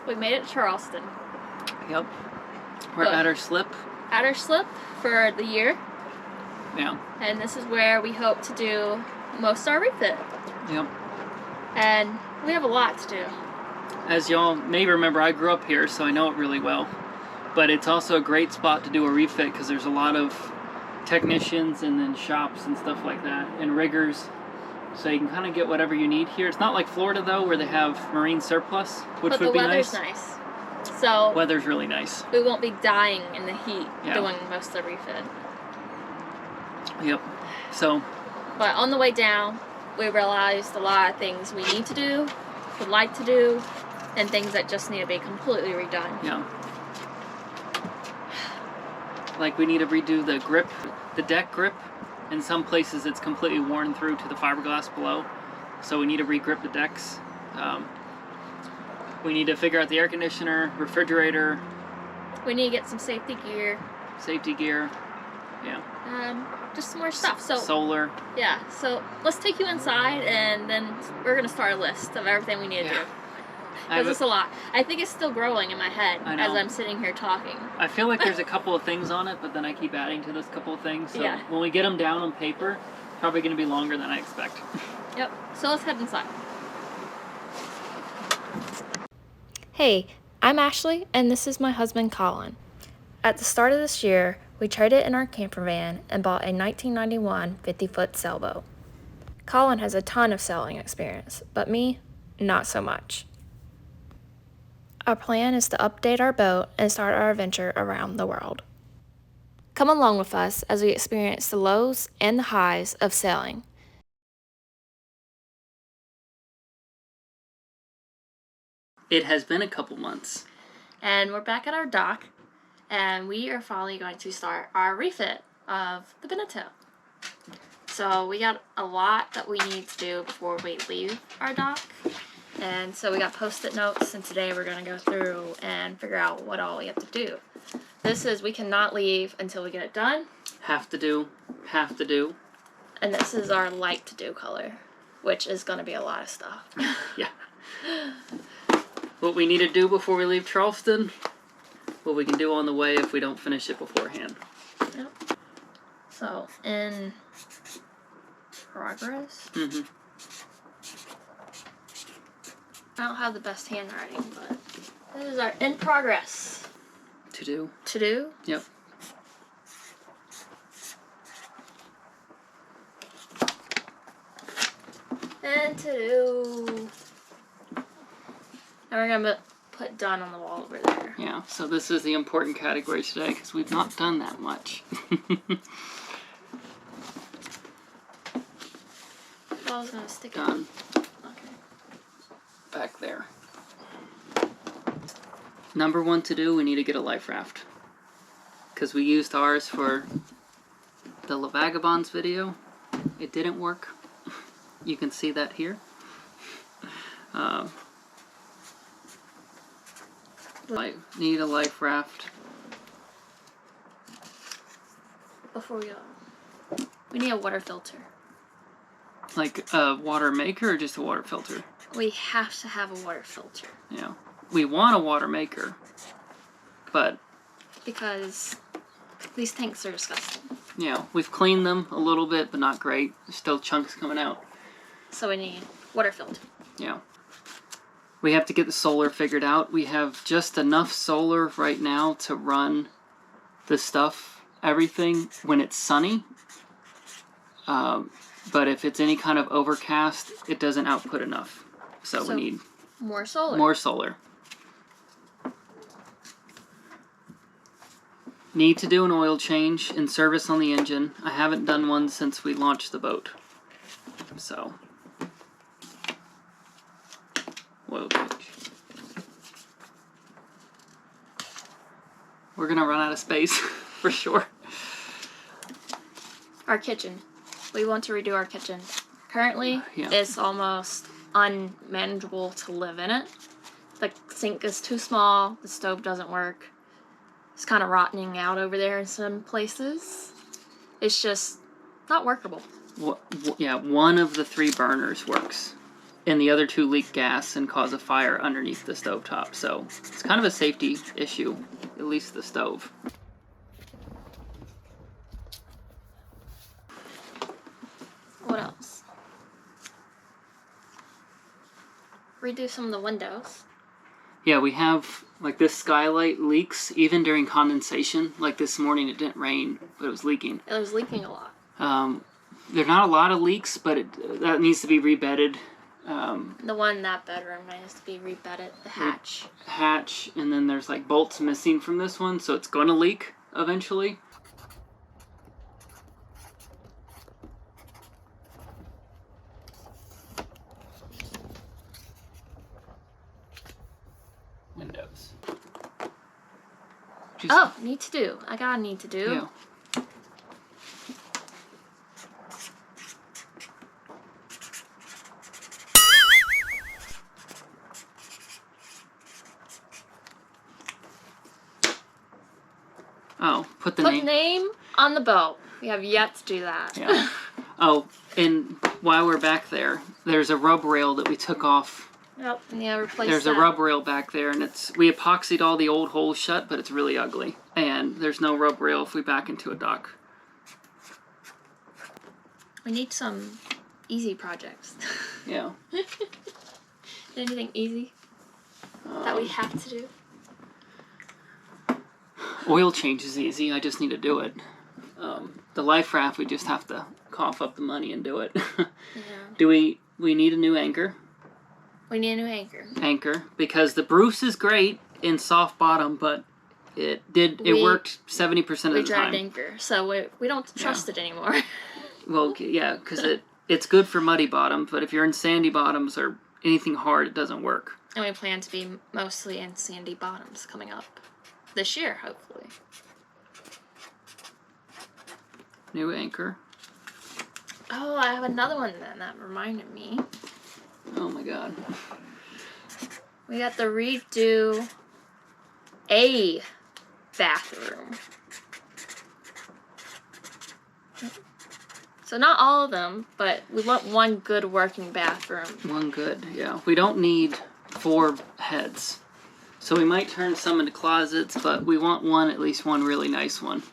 We made it to Charleston. Yep. We're at our slip. At our slip for the year. Yeah. And this is where we hope to do most of our refit. Yep. And we have a lot to do. As y'all may remember, I grew up here, so I know it really well. But it's also a great spot to do a refit because there's a lot of technicians and then shops and stuff like that, and riggers. So you can kind of get whatever you need here. It's not like Florida, though, where they have marine surplus, which would be nice. But the weather's nice. So weather's really nice. We won't be dying in the heat doing most of the refit. Yep. So. But on the way down, we realized a lot of things we need to do, would like to do, and things that just need to be completely redone. Yeah. Like we need to redo the grip, the deck grip. In some places it's completely worn through to the fiberglass below. So we need to re-grip the decks. We need to figure out the air conditioner, refrigerator. We need to get some safety gear. Safety gear, yeah. Just some more stuff. So solar. Yeah, so let's take you inside and then we're going to start a list of everything we need to do. Because it's a lot. I think it's still growing in my head as I'm sitting here talking. I feel like there's a couple of things on it, but then I keep adding to this couple of things. So when we get them down on paper, it's probably going to be longer than I expect. Yep. So let's head inside. Hey, I'm Ashley, and this is my husband, Colin. At the start of this year, we traded in our camper van and bought a 1991 50-foot sailboat. Colin has a ton of sailing experience, but me, not so much. Our plan is to update our boat and start our adventure around the world. Come along with us as we experience the lows and the highs of sailing. It has been a couple months. And we're back at our dock, and we are finally going to start our refit of the Beneteau. So we got a lot that we need to do before we leave our dock. And so we got post-it notes, and today we're going to go through and figure out what all we have to do. We cannot leave until we get it done. Have to do. And this is our like to do color, which is going to be a lot of stuff. Yeah. What we need to do before we leave Charleston, what we can do on the way if we don't finish it beforehand. Yep. So, in progress. Mm-hmm. I don't have the best handwriting, but this is our in progress. To do. To do? Yep. And to do. And we're going to put done on the wall over there. Yeah, so this is the important category today because we've not done that much. I was going to stick it done. Okay. Back there. Number one to do, we need to get a life raft. Because we used ours for the La Vagabonds video. It didn't work. You can see that here. Need a life raft. Before we go, we need a water filter. Like a water maker or just a water filter? We have to have a water filter. Yeah. We want a water maker, but... because these tanks are disgusting. Yeah, we've cleaned them a little bit, but not great. There's still chunks coming out. So we need water filter. Yeah. We have to get the solar figured out. We have just enough solar right now to run the stuff, everything, when it's sunny. But if it's any kind of overcast, it doesn't output enough. So we need more solar. More solar. Need to do an oil change and service on the engine. I haven't done one since we launched the boat. So, oil change. We're gonna run out of space, for sure. Our kitchen. We want to redo our kitchen. Currently, it's almost unmanageable to live in it. The sink is too small, the stove doesn't work. It's kind of rotting out over there in some places. It's just not workable. Yeah, one of the 3 burners works. and the other 2 leak gas and cause a fire underneath the stovetop. So it's kind of a safety issue, at least the stove. What else? Redo some of the windows. Yeah, we have, like, this skylight leaks even during condensation. Like this morning it didn't rain, but it was leaking. It was leaking a lot. There are not a lot of leaks, but that needs to be rebedded. The one in that bedroom needs to be rebedded. The hatch. Hatch, and then there's like bolts missing from this one, so it's going to leak eventually. Windows. Need to do. I got need to do. Yeah. Oh, put the name on the boat. We have yet to do that. Yeah. Oh, and while we're back there, there's a rub rail that we took off. Yep. Yeah, replace There's that. a rub rail back there, and we epoxied all the old holes shut, but it's really ugly. And there's no rub rail if we back into a dock. We need some easy projects. Yeah. Anything easy that we have to do? Oil change is easy. I just need to do it. The life raft, we just have to cough up the money and do it. Yeah. Do we need a new anchor? We need a new anchor. Anchor, because the Bruce is great in soft bottom, but it worked 70% of the time. We tried anchor, so we don't trust it anymore. Well, yeah, because it's good for muddy bottoms, but if you're in sandy bottoms or anything hard, it doesn't work. And we plan to be mostly in sandy bottoms coming up this year, hopefully. New anchor. Oh, I have another one then that reminded me. Oh my god. We got the redo a bathroom. So not all of them, but we want one good working bathroom. One good, yeah. We don't need 4 heads. So we might turn some into closets, but we want at least one really nice one.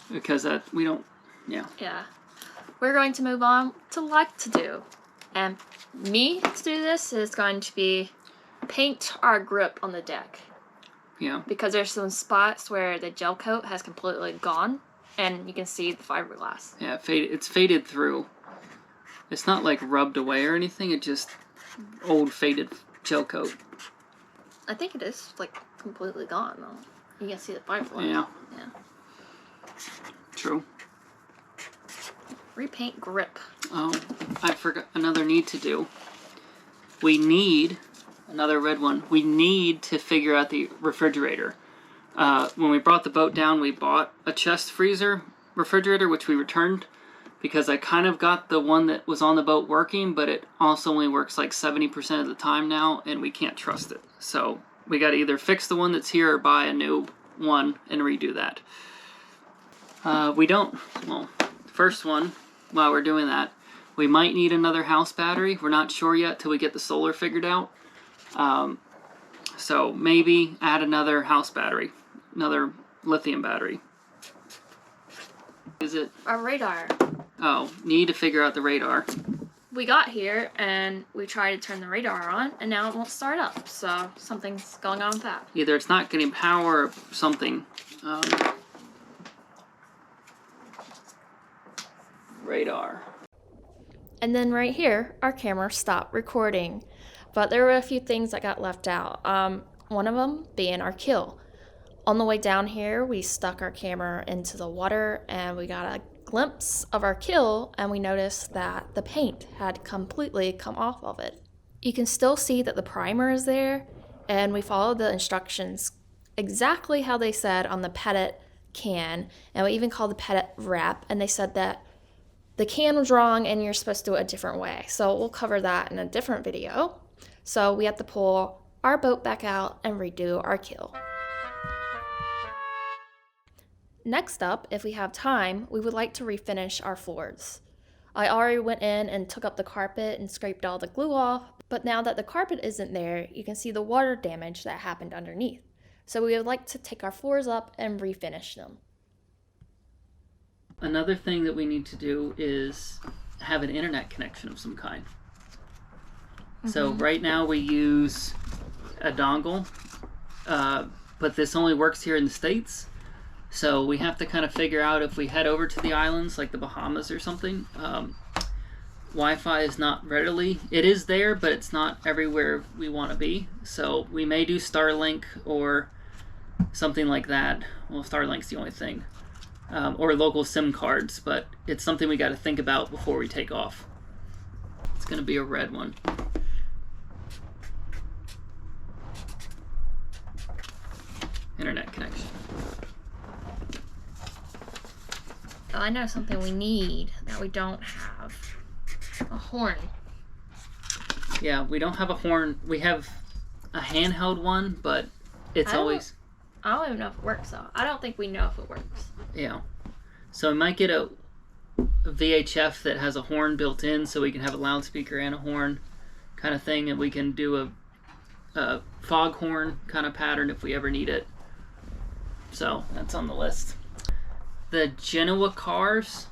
Because we don't, yeah. Yeah. We're going to move on to like to do. And me to do this is going to be paint our grip on the deck. Yeah. Because there's some spots where the gel coat has completely gone. And you can see the fiberglass. Yeah, it's faded through. It's not like rubbed away or anything. It's just old faded gel coat. I think it is like completely gone though. You can see the fiberglass. Yeah. Yeah. True. Repaint grip. Oh, I forgot another need to do. We need another red one. We need to figure out the refrigerator. When we brought the boat down, we bought a chest freezer refrigerator, which we returned because I kind of got the one that was on the boat working, but it also only works like 70% of the time now, and we can't trust it. So we got to either fix the one that's here or buy a new one and redo that. First one, while we're doing that, we might need another house battery. We're not sure yet till we get the solar figured out. So maybe add another house battery, another lithium battery. Is it? Our radar. Oh, need to figure out the radar. We got here and we tried to turn the radar on and now it won't start up. So something's going on with that. Either it's not getting power or something. Radar. And then right here, our camera stopped recording. But there were a few things that got left out. One of them being our kill. On the way down here, we stuck our camera into the water and we got a glimpse of our kill and we noticed that the paint had completely come off of it. You can still see that the primer is there and we followed the instructions exactly how they said on the Petit can, and we even called the Petit wrap, and they said that the can was wrong and you're supposed to do it a different way. So we'll cover that in a different video. So we have to pull our boat back out and redo our kill. Next up, if we have time, we would like to refinish our floors. I already went in and took up the carpet and scraped all the glue off, But now that the carpet isn't there, you can see the water damage that happened underneath. So we would like to take our floors up and refinish them. Another thing that we need to do is have an internet connection of some kind. So right now we use a dongle, but this only works here in the States. So we have to kind of figure out if we head over to the islands like the Bahamas or something. Wi-Fi is not readily, it is there, but it's not everywhere we want to be. So we may do Starlink or something like that. Well, Starlink's the only thing. Or local SIM cards, but it's something we got to think about before we take off. It's going to be a red one. Internet connection. Oh, I know something we need that we don't have. A horn. Yeah, we don't have a horn. We have a handheld one, but it's always... I don't even know if it works, though. I don't think we know if it works. Yeah. So we might get a VHF that has a horn built in, so we can have a loudspeaker and a horn kind of thing, and we can do a foghorn kind of pattern if we ever need it. So that's on the list. The Genoa cars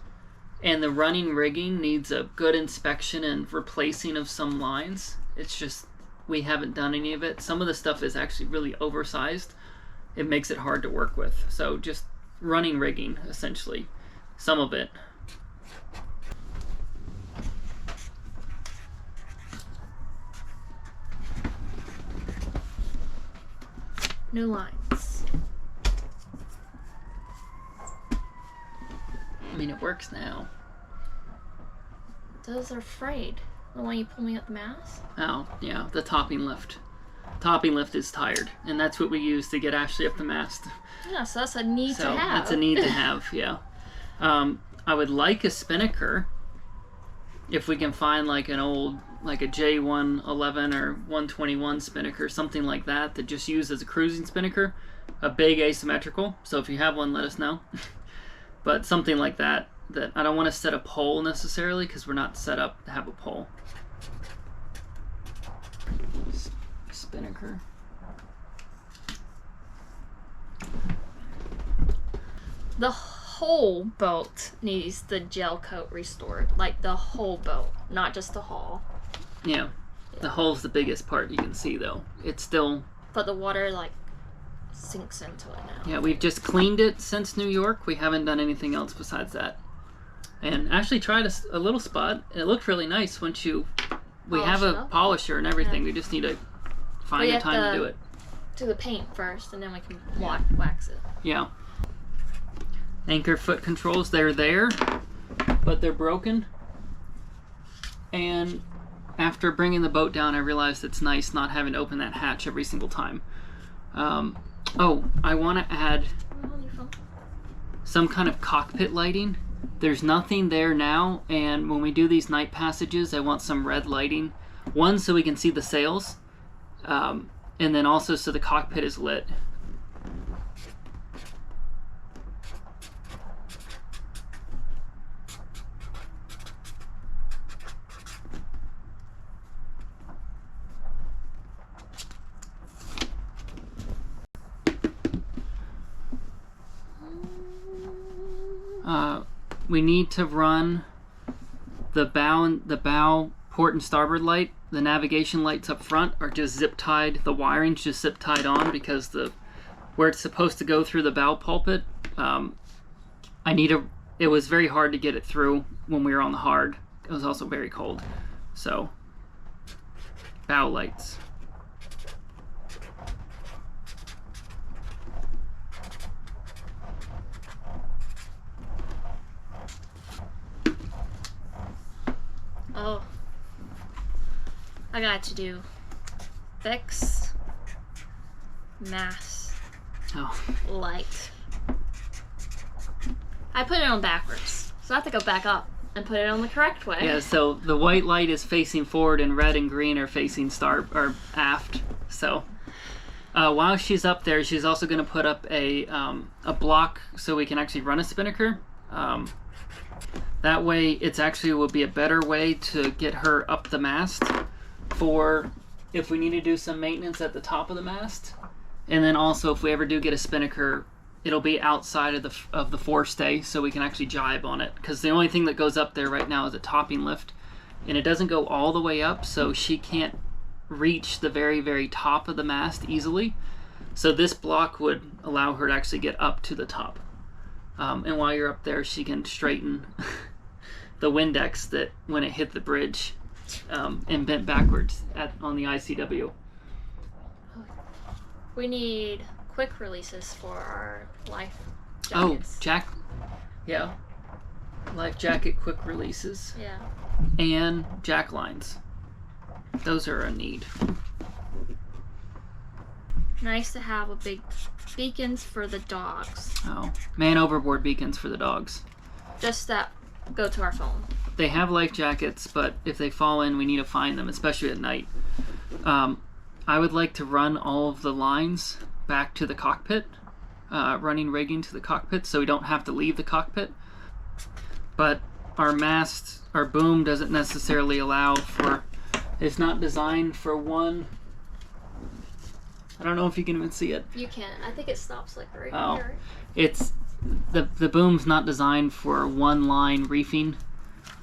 and the running rigging needs a good inspection and replacing of some lines. It's just we haven't done any of it. Some of the stuff is actually really oversized. It makes it hard to work with. So just running rigging, essentially. Some of it. New lines. I mean, it works now. Those are frayed. The one you pull me up the mast? Oh, yeah, the topping lift. Topping lift is tired, and that's what we use to get Ashley up the mast. Yeah, so that's a need to have. That's a need to have, yeah. I would like a spinnaker. If we can find like an old, like a J111 or 121 spinnaker, something like that, that just used as a cruising spinnaker. A big asymmetrical, so if you have one, let us know. But something like that, that I don't want to set a pole necessarily, because we're not set up to have a pole. Spinnaker. The whole boat needs the gel coat restored. Like the whole boat, not just the hull. Yeah. The hull's the biggest part you can see, though. It's still... But the water, like, sinks into it now. Yeah, we've just cleaned it since New York. We haven't done anything else besides that. And Ashley tried a little spot, and it looked really nice once you... We have a polisher and everything. Yeah. We just need to find the time to do it. Do the paint first, and then we can wax it. Yeah. Anchor foot controls, they're there, but they're broken. And after bringing the boat down, I realized it's nice not having to open that hatch every single time. Oh, I want to add some kind of cockpit lighting. There's nothing there now, and when we do these night passages, I want some red lighting. One, so we can see the sails, and then also so the cockpit is lit. We need to run the bow port and starboard light. The navigation lights up front are just zip tied. The wiring's just zip tied on because where it's supposed to go through the bow pulpit. It was very hard to get it through when we were on the hard. It was also very cold. So bow lights. Oh, I got to do fix, mast, light. I put it on backwards, so I have to go back up and put it on the correct way. Yeah, so the white light is facing forward and red and green are facing aft. So while she's up there, she's also going to put up a block so we can actually run a spinnaker. That way, it's actually will be a better way to get her up the mast for if we need to do some maintenance at the top of the mast. And then also if we ever do get a spinnaker, it'll be outside of the forestay so we can actually jibe on it. Because the only thing that goes up there right now is a topping lift. And it doesn't go all the way up, so she can't reach the very, very top of the mast easily. So this block would allow her to actually get up to the top. And while you're up there, she can straighten the Windex that when it hit the bridge and bent backwards on the ICW. We need quick releases for our life Oh, jackets. Yeah. Life jacket quick releases. Yeah. And jack lines. Those are a need. Nice to have a big beacons for the dogs. Oh, man overboard beacons for the dogs. Just that go to our phone. They have life jackets, but if they fall in, we need to find them, especially at night. I would like to run all of the lines back to the cockpit, running rigging to the cockpit so we don't have to leave the cockpit. But our mast, our boom doesn't necessarily allow for, it's not designed for one. I don't know if you can even see it. You can. I think it stops like right Oh. here. It's the boom's not designed for one line reefing,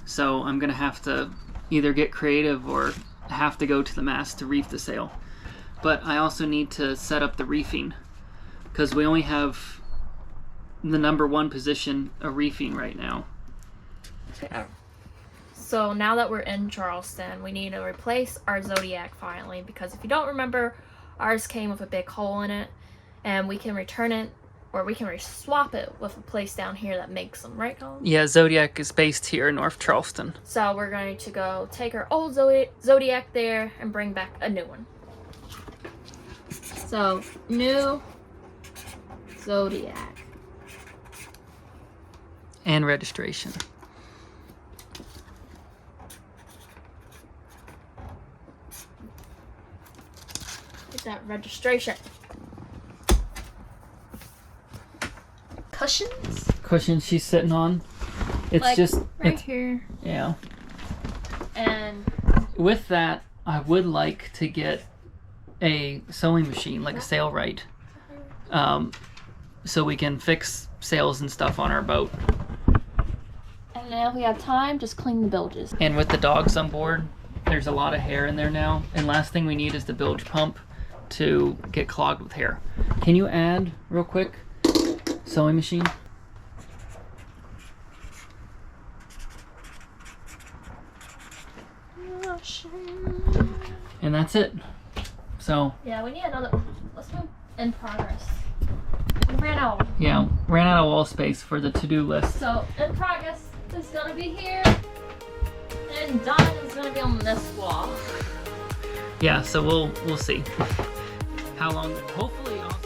so I'm gonna have to either get creative or have to go to the mast to reef the sail. But I also need to set up the reefing because we only have the number one position of reefing right now. Yeah. So now that we're in Charleston, we need to replace our Zodiac finally, because if you don't remember, ours came with a big hole in it, and we can return it, or we can swap it with a place down here that makes them, right, Colin? Yeah, Zodiac is based here in North Charleston. So we're going to go take our old Zodiac there and bring back a new one. So, new Zodiac. And registration. Get that registration. Cushions? Cushion she's sitting on. It's Like, just right here. Yeah. And With that, I would like to get a sewing machine, like a sailrite, so we can fix sails and stuff on our boat. And now if we have time, just clean the bilges. And with the dogs on board, there's a lot of hair in there now. And last thing we need is the bilge pump to get clogged with hair. Can you add, real quick, sewing machine? And that's it. So, Yeah, we need another. Let's do in progress. We ran out. yeah, ran out of wall space for the to-do list. So in progress is gonna be here, and done is gonna be on this wall. Yeah, so we'll see how long. Hopefully, also.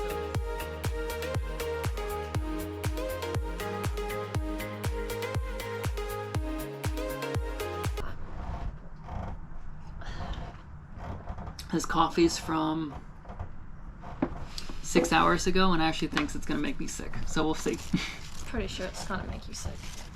This coffee's from 6 hours ago, and Ashley thinks it's gonna make me sick. So we'll see. Pretty sure it's gonna make you sick.